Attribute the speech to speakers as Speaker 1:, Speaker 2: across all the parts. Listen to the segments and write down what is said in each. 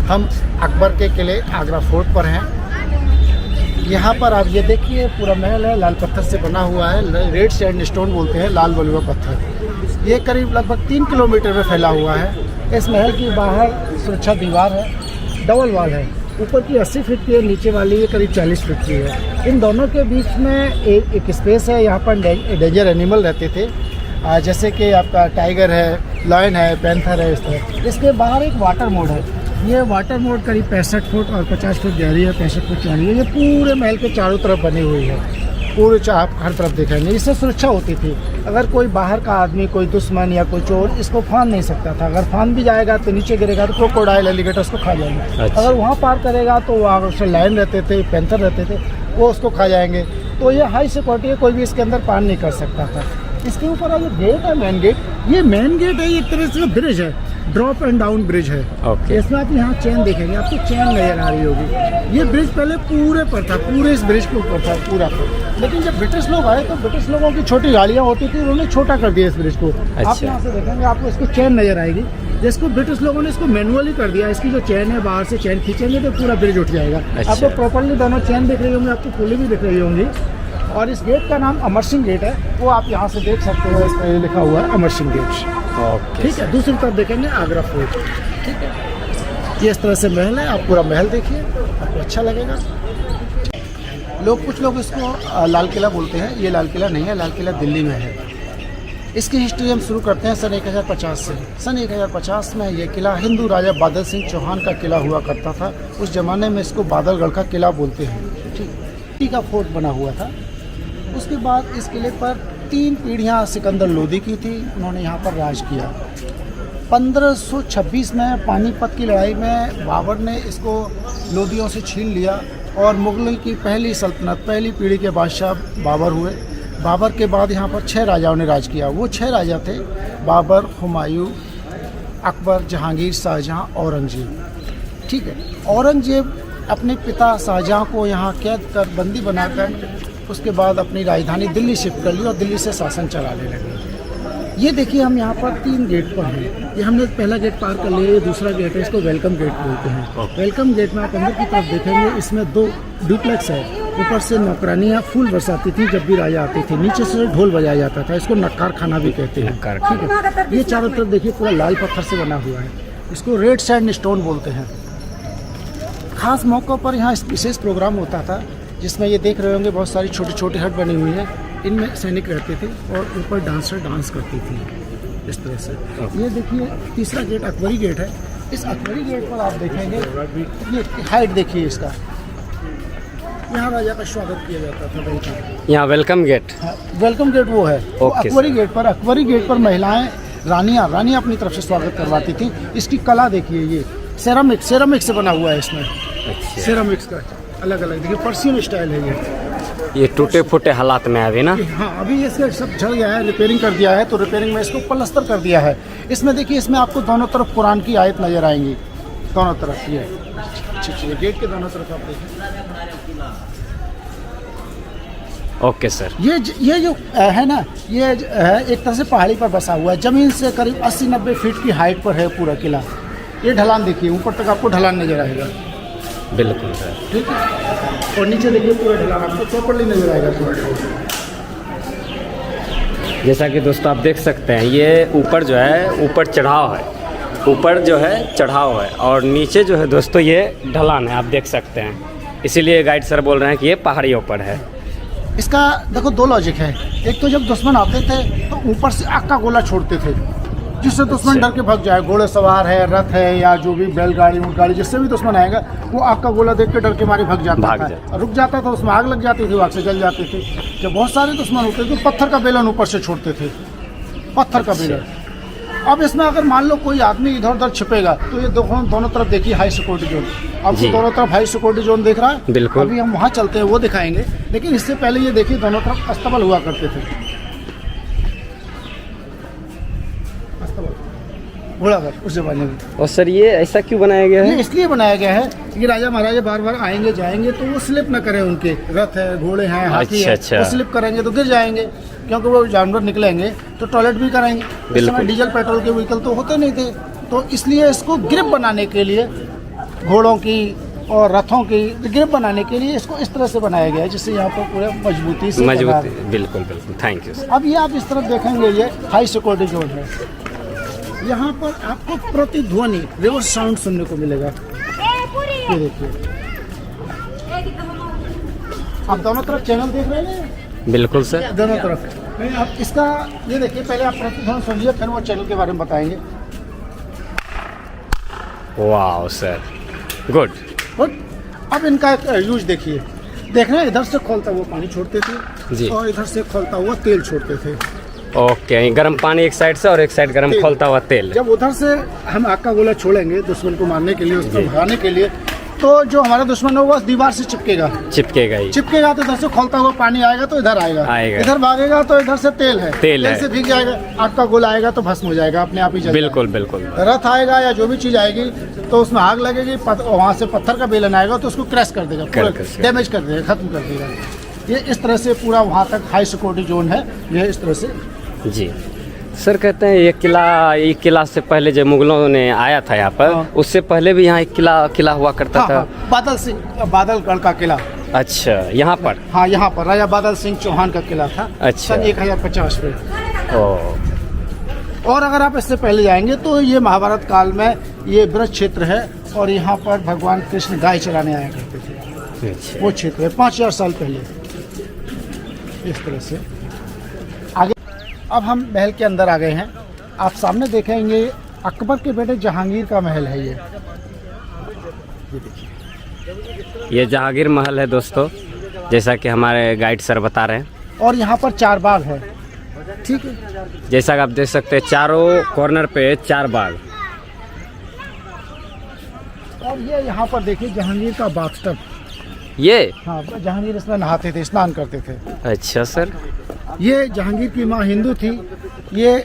Speaker 1: हम अकबर के किले आगरा फोर्ट पर हैं। यहाँ पर आप ये देखिए पूरा महल है, लाल पत्थर से बना हुआ है, रेड सैंडस्टोन बोलते हैं, लाल बलुआ पत्थर। ये करीब लगभग 3 किलोमीटर में फैला हुआ है। इस महल की बाहर सुरक्षा दीवार है, डबल वॉल है, ऊपर की 80 फीट की है, नीचे वाली ये करीब 40 फीट की है। इन दोनों के बीच में एक स्पेस है, यहाँ पर डेंजर एनिमल रहते थे, जैसे कि आपका टाइगर है, लायन है, पैंथर है, इस तरह। इसके बाहर एक वाटर मोड है। ये वाटर मोड करीब 65 फुट और 50 फुट गहरी है, 65 फुट चौड़ी है। ये पूरे महल के चारों तरफ बनी हुई है, पूरे आप हर तरफ देखेंगे। इससे सुरक्षा होती थी, अगर कोई बाहर का आदमी, कोई दुश्मन या कोई चोर इसको फान नहीं सकता था। अगर फान भी जाएगा तो नीचे गिरेगा तो क्रोकोडाइल, एलिगेटर उसको खा जाएंगे।
Speaker 2: अच्छा।
Speaker 1: अगर वहाँ पार करेगा तो वहाँ उससे लायन रहते थे, पैंथर रहते थे, वो उसको खा जाएंगे। तो ये हाई सिक्योरिटी है, कोई भी इसके अंदर पार नहीं कर सकता था। इसके ऊपर जो गेट है, मेन गेट, ये मेन गेट है, एक तरह से ब्रिज है, ड्रॉप एंड डाउन ब्रिज है।
Speaker 2: ओके।
Speaker 1: इसमें आप यहाँ चेन देखेंगे, आपको चेन नजर आ रही होगी। ये ब्रिज पहले पूरे पर था, पूरे इस ब्रिज के ऊपर था पूरा पर। लेकिन जब ब्रिटिश लोग आए तो ब्रिटिश लोगों की छोटी गाड़ियाँ होती थी, उन्होंने छोटा कर दिया इस ब्रिज को।
Speaker 2: अच्छा।
Speaker 1: आप यहाँ से देखेंगे, आपको इसको चेन नजर आएगी, जिसको ब्रिटिश लोगों ने इसको मैनुअली कर दिया। इसकी जो चेन है, बाहर से चेन खींचेंगे तो पूरा ब्रिज उठ जाएगा।
Speaker 2: अच्छा।
Speaker 1: आपको प्रॉपरली दोनों चेन दिख रही होंगी, आपको पुली भी दिख रही होंगी। और इस गेट का नाम अमर सिंह गेट है, वो आप यहाँ से देख सकते हो, इस पर लिखा हुआ है अमर सिंह गेट।
Speaker 2: ओके।
Speaker 1: ठीक है। दूसरी तरफ देखेंगे आगरा फोर्ट। ठीक है, ये इस तरह से महल है, आप पूरा महल देखिए, आपको अच्छा लगेगा। कुछ लोग इसको लाल किला बोलते हैं, ये लाल किला नहीं है, लाल किला दिल्ली में है। इसकी हिस्ट्री हम शुरू करते हैं सन 1050 से। सन 1050 में ये किला हिंदू राजा बादल सिंह चौहान का किला हुआ करता था। उस ज़माने में इसको बादलगढ़ का किला बोलते हैं। ठीक का फोर्ट बना हुआ था। उसके बाद इस किले पर 3 पीढ़ियाँ सिकंदर लोदी की थी, उन्होंने यहाँ पर राज किया। 1526 में पानीपत की लड़ाई में बाबर ने इसको लोदियों से छीन लिया और मुगलों की पहली सल्तनत, पहली पीढ़ी के बादशाह बाबर हुए। बाबर के बाद यहाँ पर 6 राजाओं ने राज किया। वो 6 राजा थे, बाबर, हुमायूं, अकबर, जहांगीर, शाहजहाँ, औरंगजेब। ठीक है। औरंगजेब अपने पिता शाहजहाँ को यहाँ कैद कर, बंदी बनाकर, उसके बाद अपनी राजधानी दिल्ली शिफ्ट कर ली और दिल्ली से शासन चलाने लगे। ये देखिए, हम यहाँ पर 3 गेट पर हैं। ये हमने पहला गेट पार कर लिया, दूसरा गेट है, इसको वेलकम गेट बोलते हैं। वेलकम गेट में आप अंदर की तरफ देखेंगे, इसमें 2 डुप्लेक्स है। ऊपर से नौकरानियाँ फूल बरसाती थी जब भी राजा आते थे, नीचे से ढोल बजाया जाता था, इसको नक्कार खाना भी कहते हैं। ठीक है। ये चारों तरफ देखिए पूरा लाल पत्थर से बना हुआ है, इसको रेड सैंडस्टोन बोलते हैं। खास मौक़ों पर यहाँ विशेष प्रोग्राम होता था, जिसमें ये देख रहे होंगे बहुत सारी छोटी छोटी हट बनी हुई हैं। इनमें सैनिक रहते थे और ऊपर डांसर डांस करती थी, इस तरह से। ये देखिए तीसरा गेट अकबरी गेट है। इस अकबरी गेट पर आप देखेंगे, ये हाइट देखिए इसका, यहाँ राजा का स्वागत किया जाता था। वेलकम, यहाँ
Speaker 2: वेलकम गेट।
Speaker 1: हाँ, वेलकम गेट वो है। अकबरी गेट पर महिलाएं, रानियाँ अपनी तरफ से स्वागत करवाती थी। इसकी कला देखिए, ये सेरामिक से बना हुआ है इसमें।
Speaker 2: अच्छा।
Speaker 1: सेरामिक्स का अलग अलग देखिए, पर्शियन स्टाइल है
Speaker 2: ये टूटे फूटे हालात में अभी ना।
Speaker 1: हाँ, अभी इसका सब जल गया है, रिपेयरिंग कर दिया है, तो रिपेयरिंग में इसको प्लास्टर कर दिया है। इसमें देखिए, इसमें आपको दोनों तरफ कुरान की आयत नजर आएंगी, दोनों तरफ। ये अच्छा, गेट के दोनों तरफ आप देखें।
Speaker 2: Okay sir.
Speaker 1: ये जो है ना, ये है एक तरह से पहाड़ी पर बसा हुआ है, जमीन से करीब 80-90 फीट की हाइट पर है पूरा किला। ये ढलान देखिए, ऊपर तक आपको ढलान नजर आएगा।
Speaker 2: बिल्कुल सर।
Speaker 1: ठीक है। और नीचे देखिए पूरा ढलान आपको प्रॉपर्ली नजर आएगा पूरा।
Speaker 2: जैसा कि दोस्तों आप देख सकते हैं, ये ऊपर जो है, ऊपर चढ़ाव है, ऊपर जो है चढ़ाव है, और नीचे जो है दोस्तों ये ढलान है, आप देख सकते हैं। इसीलिए गाइड सर बोल रहे हैं कि ये पहाड़ियों पर है।
Speaker 1: इसका देखो 2 लॉजिक है। एक तो जब दुश्मन आते थे तो ऊपर से आग का गोला छोड़ते थे, जिससे दुश्मन डर के भाग जाए। घोड़े सवार है, रथ है, या जो भी बैलगाड़ी, ऊँटगाड़ी, जिससे भी दुश्मन आएगा वो आग का गोला देख के डर के मारे भाग जाता था। रुक जाता था, उसमें आग लग जाती थी, आग से जल जाते थे। जब बहुत सारे दुश्मन होते थे तो पत्थर का बेलन ऊपर से छोड़ते थे, पत्थर का बेलन। अब इसमें अगर मान लो कोई आदमी इधर उधर छिपेगा तो ये दोनों तरफ देखिए हाई सिक्योरिटी जोन। आपको दोनों तरफ हाई सिक्योरिटी जोन दिख रहा है।
Speaker 2: बिल्कुल।
Speaker 1: अभी हम वहाँ चलते हैं, वो दिखाएंगे। लेकिन इससे पहले ये देखिए, दोनों तरफ अस्तबल हुआ करते थे, घोड़ाघर उस जमाने में।
Speaker 2: और सर ये ऐसा क्यों बनाया गया है?
Speaker 1: ये इसलिए बनाया गया है कि राजा महाराजा बार बार आएंगे जाएंगे तो वो स्लिप ना करें। उनके रथ है, घोड़े हैं, हाथी है, वो स्लिप करेंगे तो गिर जाएंगे, क्योंकि वो जानवर निकलेंगे तो टॉयलेट भी कराएंगे। इस समय डीजल पेट्रोल के व्हीकल तो होते नहीं थे, तो इसलिए इसको ग्रिप बनाने के लिए घोड़ों की और रथों की ग्रिप बनाने के लिए इसको इस तरह से बनाया गया है, जिससे यहाँ पर पूरा मजबूती से बना
Speaker 2: मजबूत,
Speaker 1: है।
Speaker 2: बिल्कुल बिल्कुल, थैंक यू सर।
Speaker 1: अब ये आप इस तरफ देखेंगे, ये हाई सिक्योरिटी जोन है। यहाँ पर आपको प्रतिध्वनि रिवर्स साउंड सुनने को मिलेगा। ये देखिए, आप दोनों तरफ चैनल देख रहे हैं,
Speaker 2: बिल्कुल सर।
Speaker 1: दोनों तरफ। आप इसका ये देखिए, पहले आप प्रतिध्वनि सुनिए, फिर वो चैनल के बारे में बताएंगे।
Speaker 2: वाह सर, गुड।
Speaker 1: और अब इनका यूज देखिए, देख रहे हैं, इधर से खोलता हुआ पानी छोड़ते
Speaker 2: जी।
Speaker 1: थे और इधर से खोलता हुआ तेल छोड़ते थे।
Speaker 2: ओके, गर्म पानी एक साइड से और एक साइड गर्म
Speaker 1: तेल।
Speaker 2: खोलता हुआ तेल।
Speaker 1: जब उधर से हम आग का गोला छोड़ेंगे दुश्मन को मारने के लिए, उसको भगाने के लिए, तो जो हमारा दुश्मन होगा दीवार से चिपकेगा
Speaker 2: ही
Speaker 1: चिपकेगा, तो इधर से खोलता हुआ पानी आएगा तो इधर आएगा। इधर भागेगा तो इधर से तेल है से भीग जाएगा, आग का गोला आएगा तो भस्म हो जाएगा, अपने आप ही जल
Speaker 2: बिल्कुल बिल्कुल।
Speaker 1: रथ आएगा या जो भी चीज आएगी तो उसमें आग लगेगी, वहाँ से पत्थर का बेलन आएगा तो उसको क्रैश कर देगा, डैमेज कर देगा, खत्म कर देगा। ये इस तरह से पूरा वहाँ तक हाई सिक्योरिटी जोन है, ये इस तरह से।
Speaker 2: जी सर, कहते हैं ये किला से पहले जब मुगलों ने आया था यहाँ पर, उससे पहले भी यहाँ एक किला हुआ करता था।
Speaker 1: बादलगढ़ का किला।
Speaker 2: अच्छा, यहाँ पर?
Speaker 1: हाँ, यहाँ पर राजा बादल सिंह चौहान का किला था।
Speaker 2: अच्छा।
Speaker 1: सन 1050 में।
Speaker 2: ओह।
Speaker 1: और अगर आप इससे पहले जाएंगे तो ये महाभारत काल में ये ब्रज क्षेत्र है और यहाँ पर भगवान कृष्ण गाय चराने आया करते थे।
Speaker 2: अच्छा।
Speaker 1: वो क्षेत्र है 5000 साल पहले, इस तरह से। आगे अब हम महल के अंदर आ गए हैं। आप सामने देखेंगे अकबर के बेटे जहांगीर का महल है ये देखिए।
Speaker 2: ये जहांगीर महल है दोस्तों, जैसा कि हमारे गाइड सर बता रहे हैं।
Speaker 1: और यहाँ पर 4 बाग है, ठीक है,
Speaker 2: जैसा कि आप देख सकते हैं, चारों कॉर्नर पे 4 बाग।
Speaker 1: और ये यहाँ पर देखिए जहांगीर का बाथटब।
Speaker 2: ये
Speaker 1: हाँ, जहांगीर इसमें नहाते थे, स्नान करते थे।
Speaker 2: अच्छा सर।
Speaker 1: ये जहांगीर की माँ हिंदू थी, ये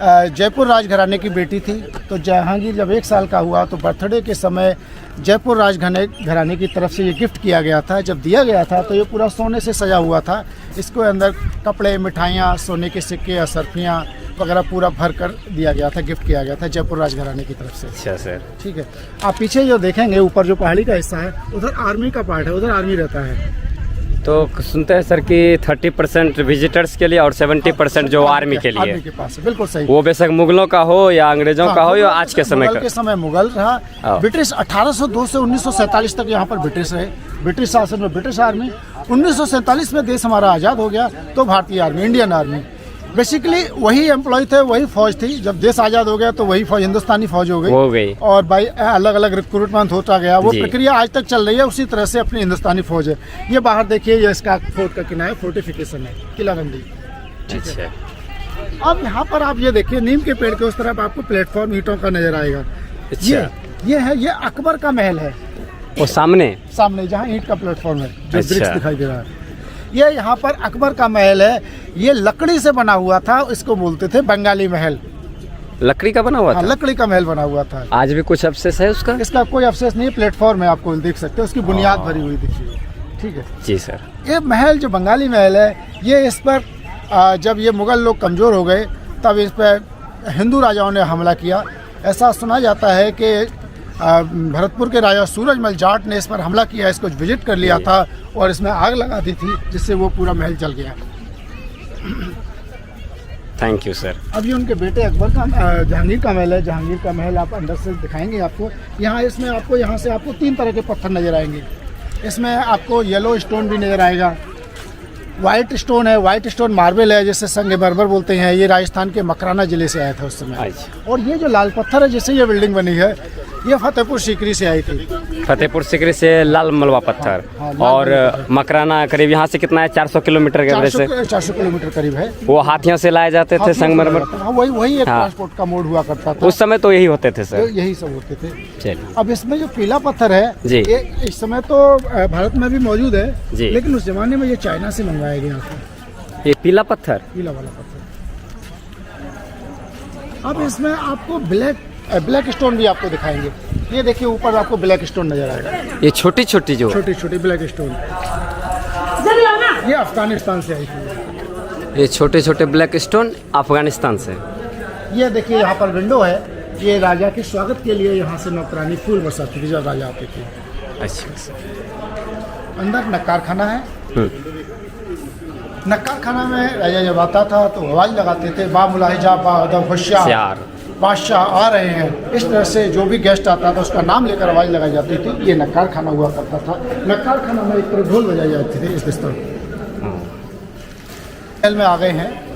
Speaker 1: जयपुर राजघराने की बेटी थी। तो जहांगीर जब 1 साल का हुआ तो बर्थडे के समय जयपुर राजघराने की तरफ से ये गिफ्ट किया गया था। जब दिया गया था तो ये पूरा सोने से सजा हुआ था। इसको अंदर कपड़े, मिठाइयाँ, सोने के सिक्के, असरफियाँ वगैरह पूरा भर कर दिया गया था, गिफ्ट किया गया था जयपुर राजघराने की तरफ से।
Speaker 2: अच्छा सर,
Speaker 1: ठीक है। आप पीछे जो देखेंगे, ऊपर जो पहाड़ी का हिस्सा है, उधर आर्मी का पार्ट है, उधर आर्मी रहता है।
Speaker 2: तो सुनते हैं सर कि 30% विजिटर्स के लिए और 70% जो आर्मी के लिए।
Speaker 1: आर्मी के पास है, बिल्कुल सही।
Speaker 2: वो बेशक मुगलों का हो या अंग्रेजों का हो या आज के समय का।
Speaker 1: मुगल के समय मुगल रहा। ब्रिटिश 1802 से 1947 तक यहाँ पर ब्रिटिश रहे। ब्रिटिश शासन में ब्रिटिश आर्मी। 1947 में देश हमारा आज़ाद हो गया तो भारतीय आर्मी, इंडियन आर्मी। बेसिकली वही एम्प्लॉय थे, वही फौज थी। जब देश आज़ाद हो गया तो वही फौज, हिंदुस्तानी फौज हो गई। और भाई अलग अलग रिक्रूटमेंट होता गया। वो प्रक्रिया आज तक चल रही है, उसी तरह से अपनी हिंदुस्तानी फौज है। ये बाहर देखिए, ये इसका फोर्ट का किला है, फोर्टिफिकेशन है, किलाबंदी।
Speaker 2: ठीक है।
Speaker 1: अब यहाँ पर आप ये देखिए, नीम के पेड़ के उस तरफ आपको प्लेटफॉर्म ईंटों का नजर आएगा। ये है, ये अकबर का महल है।
Speaker 2: वो सामने
Speaker 1: जहाँ ईंट का प्लेटफॉर्म है, जो ब्रिक्स दिखाई दे रहा है, ये यहाँ पर अकबर का महल है। ये लकड़ी से बना हुआ था, इसको बोलते थे बंगाली महल।
Speaker 2: लकड़ी का बना हुआ था?
Speaker 1: लकड़ी का महल बना हुआ था।
Speaker 2: आज भी कुछ अवशेष है उसका?
Speaker 1: इसका कोई अवशेष नहीं, प्लेटफॉर्म है, आपको देख सकते हो, उसकी बुनियाद भरी हुई दिखी। ठीक है
Speaker 2: जी सर।
Speaker 1: ये महल जो बंगाली महल है, ये इस पर जब ये मुगल लोग कमज़ोर हो गए तब इस पर हिंदू राजाओं ने हमला किया। ऐसा सुना जाता है कि भरतपुर के राजा सूरजमल जाट ने इस पर हमला किया, इसको विजिट कर लिया था और इसमें आग लगा दी थी, जिससे वो पूरा महल जल गया।
Speaker 2: Thank you sir.
Speaker 1: अब ये उनके बेटे अकबर का जहांगीर का महल है। जहांगीर का महल आप अंदर से दिखाएंगे आपको। इसमें आपको यहाँ से आपको 3 तरह के पत्थर नज़र आएंगे। इसमें आपको येलो स्टोन भी नज़र आएगा, वाइट स्टोन है, वाइट स्टोन मार्बल है, जिसे संगमरमर बोलते हैं। ये राजस्थान के मकराना जिले से आया था उस समय। और ये जो लाल पत्थर है जिससे ये बिल्डिंग बनी है, ये फतेहपुर सीकरी से आई थी।
Speaker 2: फतेहपुर सीकरी से लाल मलबा पत्थर। और मकराना करीब यहाँ से कितना है? 400 किलोमीटर के वजह से
Speaker 1: 400 किलोमीटर करीब है।
Speaker 2: वो हाथियों से लाए जाते थे संगमरमर।
Speaker 1: वही एक ट्रांसपोर्ट का मोड हुआ करता था
Speaker 2: उस समय। तो यही होते थे सर,
Speaker 1: यही सब होते थे।
Speaker 2: चलिए,
Speaker 1: अब इसमें जो पीला पत्थर है
Speaker 2: जी,
Speaker 1: इस समय तो भारत में भी मौजूद है
Speaker 2: जी,
Speaker 1: लेकिन उस जमाने में ये चाइना से मंगवाया गया था।
Speaker 2: ये पीला पत्थर,
Speaker 1: पीला वाला पत्थर। अब इसमें आपको ब्लैक स्टोन भी आपको दिखाएंगे। ये देखिए, ऊपर आपको ब्लैक स्टोन नजर आएगा।
Speaker 2: ये छोटी छोटी
Speaker 1: ब्लैक स्टोन, ये अफगानिस्तान से आई थी।
Speaker 2: ये छोटे छोटे ब्लैक स्टोन अफगानिस्तान से।
Speaker 1: ये देखिए, यहाँ पर विंडो है, ये राजा के स्वागत के लिए यहाँ से नौकरानी फूल बरसाती थी जब राजा आते थे।
Speaker 2: अच्छा सर।
Speaker 1: अंदर नक्कार खाना है। नक्कार खाना में राजा जब आता था तो आवाज़ लगाते थे, बा मुलाहिजा बा अदब होशियार, बादशाह आ रहे हैं। इस तरह से जो भी गेस्ट आता था उसका नाम लेकर आवाज़ लगाई जाती थी। ये नक्कार खाना हुआ करता था। नक्कार खाना में एक तरफ ढोल बजाई जाती थी इस तरह। महल में आ गए हैं।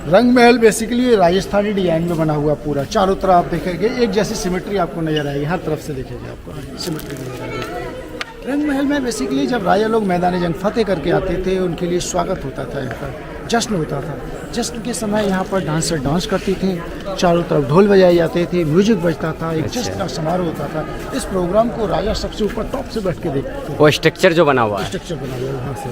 Speaker 1: रंग महल बेसिकली राजस्थानी डिजाइन में बना हुआ पूरा, चारों तरफ आप देखेंगे एक जैसी सिमेट्री आपको नजर आएगी, हर तरफ से देखेंगे आपको सिमेट्री नजर आएगी। रंग महल में बेसिकली जब राजा लोग मैदान जंग फतेह करके आते थे उनके लिए स्वागत होता था, इनका जश्न होता था। जश्न के समय यहाँ पर डांसर डांस करते थे, चारों तरफ ढोल बजाए जाते थे, म्यूजिक बजता था, एक जश्न का समारोह होता था। इस प्रोग्राम को राजा सबसे ऊपर टॉप से बैठ के देखते थे।
Speaker 2: वो स्ट्रक्चर जो बना हुआ है,
Speaker 1: स्ट्रक्चर बना हुआ है वहाँ से।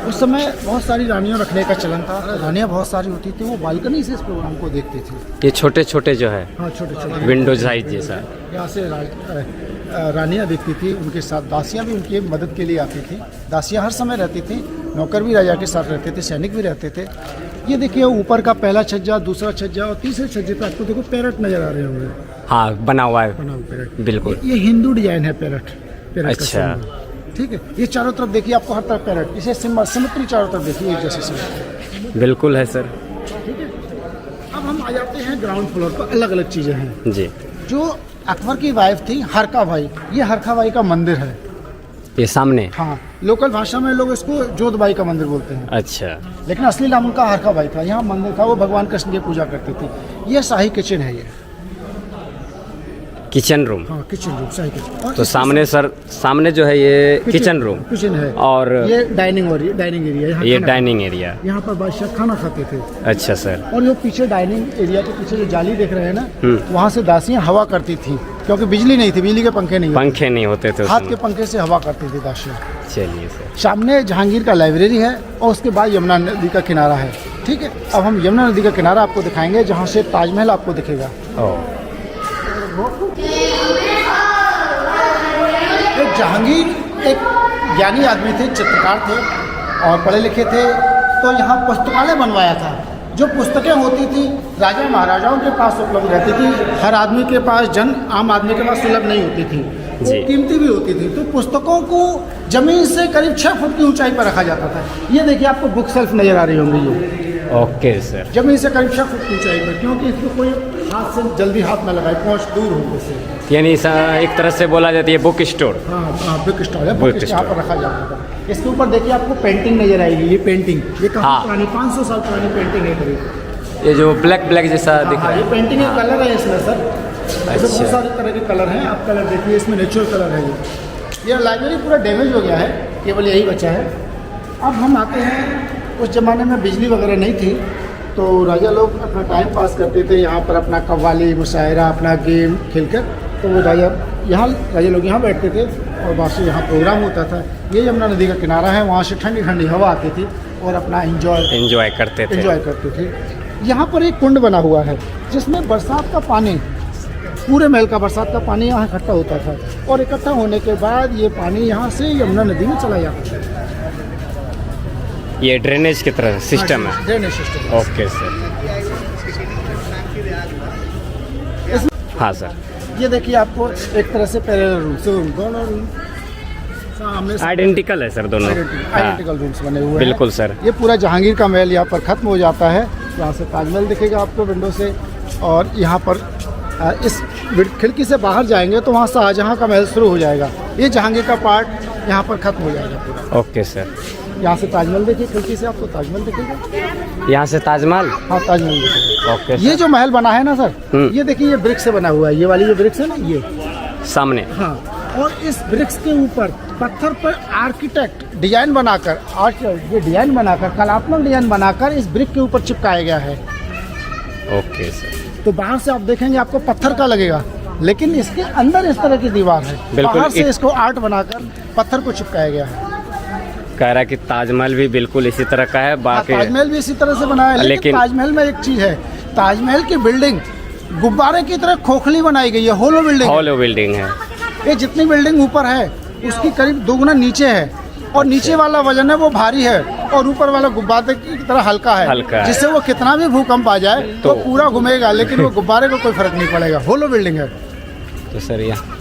Speaker 1: उस समय बहुत सारी रानियों रखने का चलन था, रानियाँ बहुत सारी होती थी, वो बालकनी से इस प्रोग्राम को देखती थी।
Speaker 2: ये छोटे छोटे जो है,
Speaker 1: हाँ छोटे छोटे
Speaker 2: विंडो साइज जैसा,
Speaker 1: यहाँ से रानियाँ दिखती थी, उनके साथ दासियाँ भी उनकी मदद के लिए आती थी। दासियाँ हर समय रहती थी, नौकर भी राजा के साथ रहते थे, सैनिक भी रहते थे। ये देखिए ऊपर का पहला छज्जा, दूसरा छज्जा और तीसरे छज्जे पे आपको देखो पैरट नजर आ रहे होंगे।
Speaker 2: हाँ बना हुआ है,
Speaker 1: बना हुआ पैरट,
Speaker 2: बिल्कुल।
Speaker 1: ये हिंदू डिजाइन है पैरट का
Speaker 2: अच्छा।
Speaker 1: सिंबल। ठीक है, ये चारों तरफ देखिए आपको हर तरफ पैरट, इसे सिमेट्री चारों तरफ देखिए एक जैसे सिमेट्री।
Speaker 2: बिल्कुल है सर।
Speaker 1: ठीक है, अब हम आ जाते हैं ग्राउंड फ्लोर पर। अलग अलग चीज़ें हैं
Speaker 2: जी।
Speaker 1: जो अकबर की वाइफ थी हरका भाई, ये हरका भाई का मंदिर है
Speaker 2: ये सामने।
Speaker 1: हाँ, लोकल भाषा में लोग इसको जोधबाई का मंदिर बोलते हैं,
Speaker 2: अच्छा।
Speaker 1: लेकिन असली नाम उनका हरका भाई था। यहाँ मंदिर था, वो भगवान कृष्ण की पूजा करती थी। ये शाही किचन है, ये
Speaker 2: किचन रूम।
Speaker 1: हाँ किचन रूम, शाही किचन।
Speaker 2: तो सामने सर, सामने जो है ये किचन रूम,
Speaker 1: किचन है,
Speaker 2: और
Speaker 1: ये डाइनिंग एरिया,
Speaker 2: ये डाइनिंग एरिया।
Speaker 1: यहाँ पर बादशाह खाना खाते थे।
Speaker 2: अच्छा सर।
Speaker 1: और जो पीछे डाइनिंग एरिया के पीछे जो जाली देख रहे हैं ना, वहाँ से दासियाँ हवा करती थी, क्योंकि बिजली नहीं थी, बिजली के पंखे नहीं
Speaker 2: होते थे,
Speaker 1: हाथ के पंखे से हवा करती थी दासियाँ।
Speaker 2: चलिए सर।
Speaker 1: सामने जहांगीर का लाइब्रेरी है और उसके बाद यमुना नदी का किनारा है। ठीक है, अब हम यमुना नदी का किनारा आपको दिखाएंगे, जहाँ से ताजमहल आपको दिखेगा। एक जहांगीर एक ज्ञानी आदमी थे, चित्रकार थे और पढ़े लिखे थे, तो यहाँ पुस्तकालय बनवाया था। जो पुस्तकें होती थी राजा महाराजाओं के पास उपलब्ध रहती थी, हर आदमी के पास, आम आदमी के पास सुलभ नहीं होती थी, वो कीमती भी होती थी। तो पुस्तकों को जमीन से करीब 6 फुट की ऊंचाई पर रखा जाता था। ये देखिए आपको बुक सेल्फ नजर आ रही होंगी, ये
Speaker 2: ओके सर।
Speaker 1: जमीन से करीब 6 फुट की ऊंचाई पर, क्योंकि इसको कोई हाथ से जल्दी हाथ में लगाए, पहुँच दूर होने से।
Speaker 2: यानी एक तरह से बोला जाती है बुक स्टोर।
Speaker 1: हाँ बुक स्टॉल है, बुक यहाँ पर रखा जाता था। इसके ऊपर देखिए आपको पेंटिंग नजर आएगी, ये पेंटिंग, ये काफी पुरानी 500 साल पुरानी पेंटिंग है करीब।
Speaker 2: ये जो ब्लैक जैसा दिख रहा है,
Speaker 1: ये पेंटिंग का कलर है इसमें सर। ऐसे बहुत सारे तरह के कलर हैं, आप कलर देखिए, इसमें नेचुरल कलर है। ये लाइब्रेरी पूरा डैमेज हो गया है, केवल यही बचा है। अब हम आते हैं, उस ज़माने में बिजली वगैरह नहीं थी, तो राजा लोग अपना टाइम पास करते थे यहाँ पर, अपना कव्वाली मुशायरा, अपना गेम खेलकर। तो वो राजा लोग यहाँ बैठते थे और वहाँ से यहाँ प्रोग्राम होता था। ये यमुना नदी का किनारा है, वहाँ से ठंडी ठंडी हवा आती थी और अपना एंजॉय करते थे। यहाँ पर एक कुंड बना हुआ है जिसमें बरसात का पानी, पूरे महल का बरसात का पानी यहाँ इकट्ठा होता था, और इकट्ठा होने के बाद ये पानी यहाँ से यमुना नदी में चला जाता था।
Speaker 2: ये ड्रेनेज की तरह सिस्टम है।
Speaker 1: Drainage system.
Speaker 2: Okay sir. हाँ सर।
Speaker 1: ये देखिए आपको एक तरह से पैरेलल रूम, दोनों रूम सामने
Speaker 2: आइडेंटिकल है सर, दोनों
Speaker 1: आइडेंटिकल रूम्स बने हुए हैं।
Speaker 2: बिल्कुल सर।
Speaker 1: ये पूरा जहांगीर का महल यहाँ पर खत्म हो जाता है, यहाँ से ताजमहल दिखेगा आपको विंडो से, और यहाँ पर इस खिड़की से बाहर जाएंगे तो वहाँ शाहजहाँ का महल शुरू हो जाएगा। ये जहांगीर का पार्ट यहाँ पर खत्म हो जाएगा पूरा।
Speaker 2: Okay sir.
Speaker 1: यहाँ से ताजमहल देखिए, खिड़की से आपको ताजमहल दिखेगा।
Speaker 2: यहाँ से ताजमहल?
Speaker 1: हाँ ताजमहल दिखेगा।
Speaker 2: ओके।
Speaker 1: ये जो महल बना है ना सर, ये देखिए ये ब्रिक्स से बना हुआ है, ये वाली जो ब्रिक्स है ना, ये
Speaker 2: सामने।
Speaker 1: हाँ, और इस ब्रिक्स के ऊपर पत्थर पर आर्किटेक्ट डिजाइन बनाकर, ये डिजाइन बनाकर, कलात्मक डिजाइन बनाकर इस ब्रिक के ऊपर चिपकाया गया है।
Speaker 2: Okay sir.
Speaker 1: तो बाहर से आप देखेंगे आपको पत्थर का लगेगा, लेकिन इसके अंदर इस तरह की दीवार है, बाहर से इसको आर्ट बनाकर पत्थर को चिपकाया गया है।
Speaker 2: कह रहा कि ताजमहल भी बिल्कुल इसी तरह का है, बाकी
Speaker 1: ताजमहल भी इसी तरह से बनाया है, लेकिन ताजमहल में एक चीज है, ताजमहल की बिल्डिंग गुब्बारे की तरह खोखली बनाई गई है, होलो बिल्डिंग है। ये जितनी बिल्डिंग ऊपर है उसकी करीब 2 गुना नीचे है, और नीचे वाला वजन है वो भारी है, और ऊपर वाला गुब्बारे की तरह हल्का
Speaker 2: हल्का
Speaker 1: है,
Speaker 2: है।
Speaker 1: जिससे वो कितना भी भूकंप आ जाए तो
Speaker 2: तो
Speaker 1: पूरा घूमेगा, लेकिन वो गुब्बारे को कोई फर्क नहीं पड़ेगा। होलो बिल्डिंग है।
Speaker 2: तो सर यहाँ